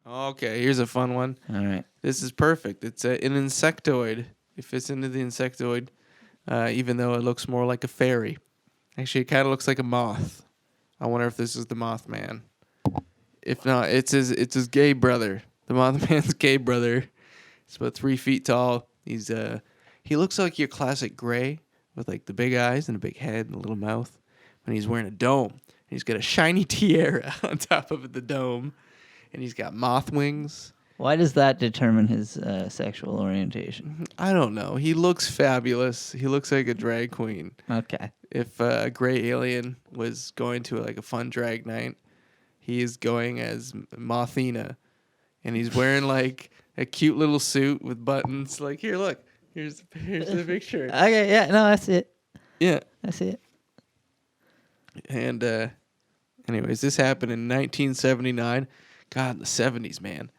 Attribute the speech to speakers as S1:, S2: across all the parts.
S1: Okay, here's a fun one.
S2: All right.
S1: This is perfect. It's an insectoid. It fits into the insectoid, even though it looks more like a fairy. Actually, it kind of looks like a moth. I wonder if this is the Mothman. If not, it's his gay brother. The Mothman's gay brother. He's about 3 feet tall. He looks like your classic gray with like the big eyes and a big head and a little mouth. And he's wearing a dome. He's got a shiny tiara on top of the dome. And he's got moth wings.
S2: Why does that determine his sexual orientation?
S1: I don't know. He looks fabulous. He looks like a drag queen.
S2: Okay.
S1: If a gray alien was going to like a fun drag night, he is going as Mothina. And he's wearing like a cute little suit with buttons. Like, here, look. Here's the picture.
S2: Okay, yeah, no, I see it.
S1: Yeah.
S2: I see it.
S1: And anyways, this happened in 1979. God, the 70s, man.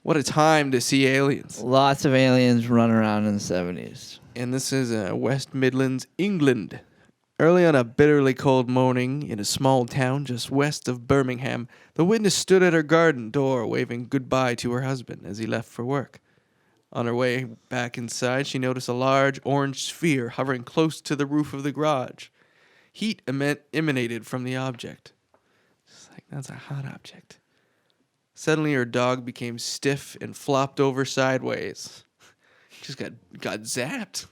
S1: What a time to see aliens.
S2: Lots of aliens run around in the 70s.
S1: And this is West Midlands, England. Early on a bitterly cold morning in a small town just west of Birmingham, the witness stood at her garden door waving goodbye to her husband as he left for work. On her way back inside, she noticed a large orange sphere hovering close to the roof of the garage. Heat emanated from the object. It's like, that's a hot object. Suddenly, her dog became stiff and flopped over sideways. Just got zapped.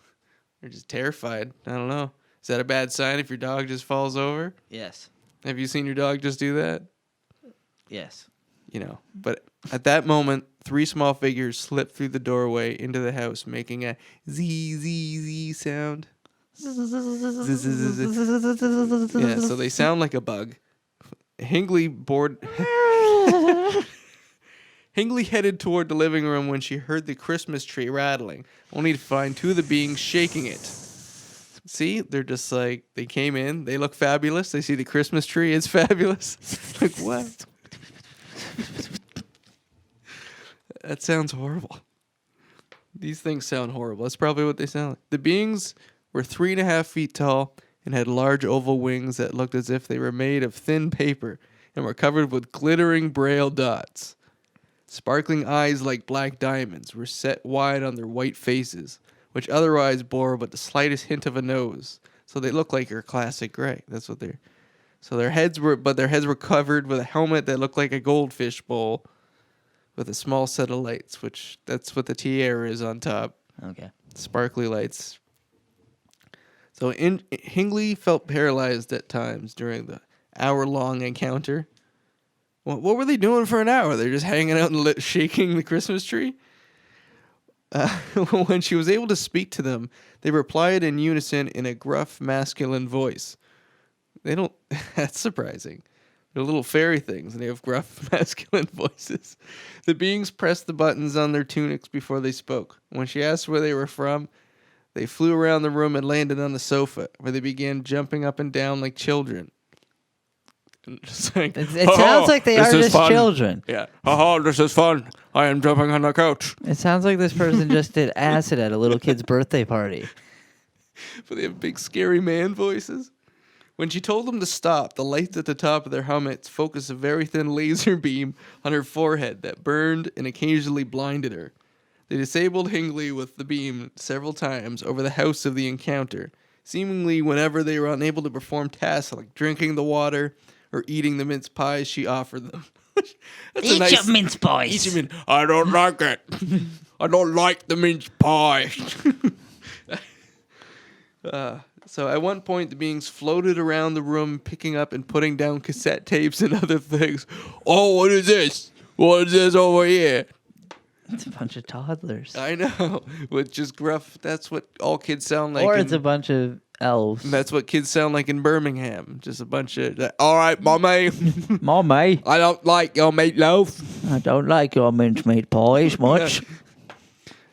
S1: They're just terrified. I don't know. Is that a bad sign if your dog just falls over?
S2: Yes.
S1: Have you seen your dog just do that?
S2: Yes.
S1: You know, but at that moment, 3 small figures slipped through the doorway into the house, making a Z sound. Yeah, so they sound like a bug. Hingley headed toward the living room when she heard the Christmas tree rattling, only to find 2 of the beings shaking it. See, they're just like, they came in, they look fabulous, they see the Christmas tree, it's fabulous. Like, what? That sounds horrible. These things sound horrible. That's probably what they sound like. The beings were 3.5 feet tall and had large oval wings that looked as if they were made of thin paper and were covered with glittering braille dots. Sparkling eyes like black diamonds were set wide on their white faces, which otherwise bore but the slightest hint of a nose. So they look like your classic gray. That's what they're. So their heads were covered with a helmet that looked like a goldfish bowl, with a small set of lights, which that's what the tiara is on top.
S2: Okay.
S1: Sparkly lights. So Hingley felt paralyzed at times during the hour-long encounter. What were they doing for an hour? They're just hanging out and shaking the Christmas tree? When she was able to speak to them, they replied in unison in a gruff, masculine voice. That's surprising. They're little fairy things, and they have gruff, masculine voices. The beings pressed the buttons on their tunics before they spoke. When she asked where they were from, they flew around the room and landed on the sofa, where they began jumping up and down like children.
S2: Like, it sounds like they are just children.
S1: Yeah. Haha, this is fun. I am jumping on the couch.
S2: It sounds like this person just did acid at a little kid's birthday party.
S1: But they have big, scary man voices. When she told them to stop, the lights at the top of their helmets focused a very thin laser beam on her forehead that burned and occasionally blinded her. They disabled Hingley with the beam several times over the house of the encounter, seemingly whenever they were unable to perform tasks like drinking the water or eating the mince pies she offered them.
S2: Eat your mince pies.
S1: I don't like it. I don't like the mince pie. So at one point, the beings floated around the room, picking up and putting down cassette tapes and other things. Oh, what is this? What is this over here?
S2: It's a bunch of toddlers.
S1: I know, with just gruff. That's what all kids sound like.
S2: Or it's a bunch of elves.
S1: That's what kids sound like in Birmingham. Just a bunch of, all right, mommy.
S2: Mommy.
S1: I don't like your meatloaf.
S2: I don't like your mincemeat pies much.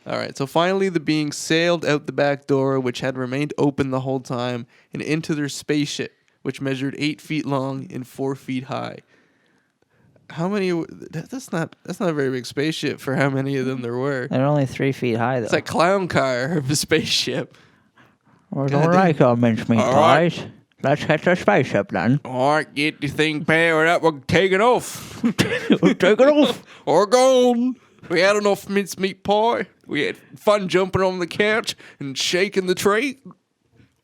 S1: All right, so finally the beings sailed out the back door, which had remained open the whole time, and into their spaceship, which measured 8 feet long and 4 feet high. How many? That's not a very big spaceship for how many of them there were.
S2: They're only 3 feet high, though.
S1: It's like clown car of a spaceship.
S2: I don't like our mincemeat pies. Let's hit the spaceship then.
S1: All right, get the thing powered up. We're taking off.
S2: We're taking off.
S1: We're gone. We had enough mincemeat pie. We had fun jumping on the couch and shaking the tree.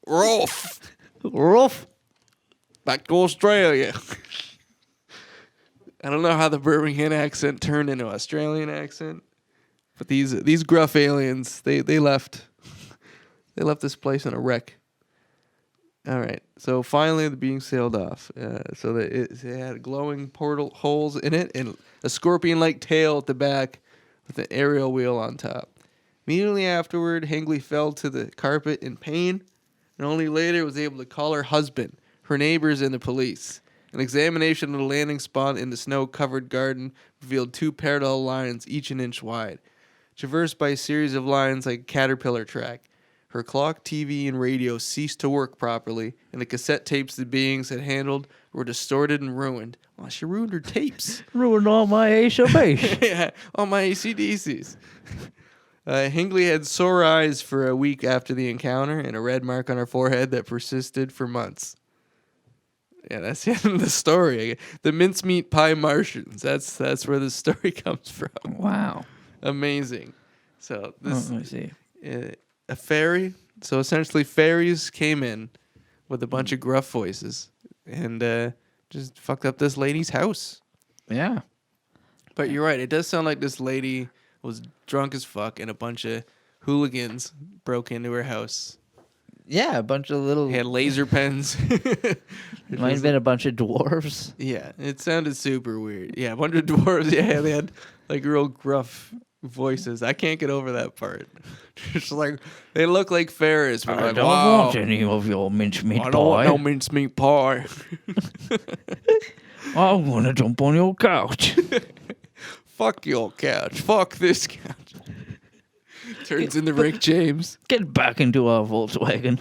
S1: We're off.
S2: We're off.
S1: Back to Australia. I don't know how the Birmingham accent turned into Australian accent, but these gruff aliens, they left. They left this place in a wreck. All right, so finally the being sailed off. So that it had glowing portal holes in it and a scorpion-like tail at the back with an aerial wheel on top. Immediately afterward, Hingley fell to the carpet in pain, and only later was able to call her husband, her neighbors, and the police. An examination of the landing spot in the snow-covered garden revealed 2 parallel lines, each an inch wide, traversed by a series of lines like a caterpillar track. Her clock, TV, and radio ceased to work properly, and the cassette tapes the beings had handled were distorted and ruined. Well, she ruined her tapes.
S2: Ruined all my Ace of Base.
S1: Yeah, all my ACDCs. Hingley had sore eyes for a week after the encounter and a red mark on her forehead that persisted for months. Yeah, that's the end of the story. The Mincemeat Pie Martians. That's where the story comes from.
S2: Wow.
S1: Amazing. So this
S2: Let me see.
S1: A fairy. So essentially, fairies came in with a bunch of gruff voices and just fucked up this lady's house.
S2: Yeah.
S1: But you're right. It does sound like this lady was drunk as fuck and a bunch of hooligans broke into her house.
S2: Yeah, a bunch of little.
S1: They had laser pens.
S2: Might have been a bunch of dwarves.
S1: Yeah, it sounded super weird. Yeah, a bunch of dwarves. Yeah, they had like real gruff voices. I can't get over that part. Just like they look like fairies. But
S2: I
S1: like,
S2: don't
S1: wow,
S2: want any of your mincemeat
S1: I don't want
S2: pie.
S1: no mincemeat pie.
S2: I want to jump on your couch.
S1: Fuck your couch. Fuck this couch. Turns into Rick James.
S2: Get back into our Volkswagen.